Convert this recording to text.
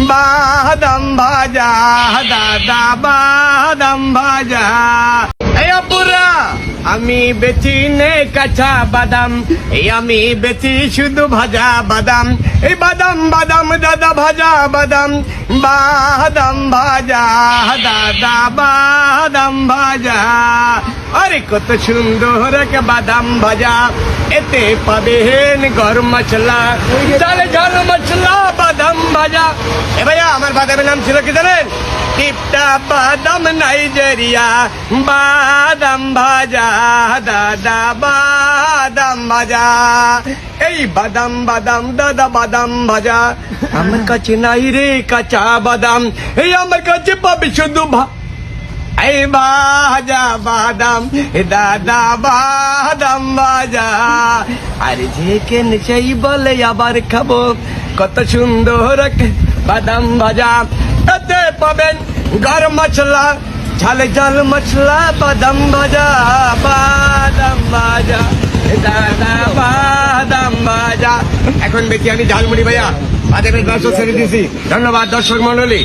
বাদাম ভাজা দাদা বাদাম ভাজা। এই আপুরা আমি বেচি নে কাঁচা বাদাম, এই আমি বেচি শুধু ভাজা বাদাম। এই বাদাম বাদাম দাদা ভাজা বাদাম, বাদাম ভাজা দাদা বাদাম ভাজা। আরে কত সুন্দর এক বাদাম ভাজা, এতে পাবেন গরম মশলা, ঝাল ঝাল মশলা বাদাম ভাজা। এ ভাইয়া আমার বাদামের নাম ছিল কি জানেন? টিপটা বাদাম নাইজেরিয়া বাদাম ভাজা দাদা বাদাম ভাজা। এই বাদাম বাদাম দাদা বাদাম ভাজা, আমার কাছে নাই রে কাঁচা বাদাম, এই আমার কাছে পাবে শুধু এই ভাজা বাদাম দাদা বাদাম ভাজা। আর যে কেন সেই বলে আবার খাবো, কত সুন্দর বাদাম ভাজা। তাতে পাবেন গরম মশলা, ঝাল ঝাল মশলা বাদাম ভাজা, বাদাম ভাজা দাদা বাদাম ভাজা। এখন বেশি আমি ঝালমুড়ি ভাইয়া বাদামের ব্যবসা ছেড়ে দিয়েছি। ধন্যবাদ দর্শক মন্ডলী।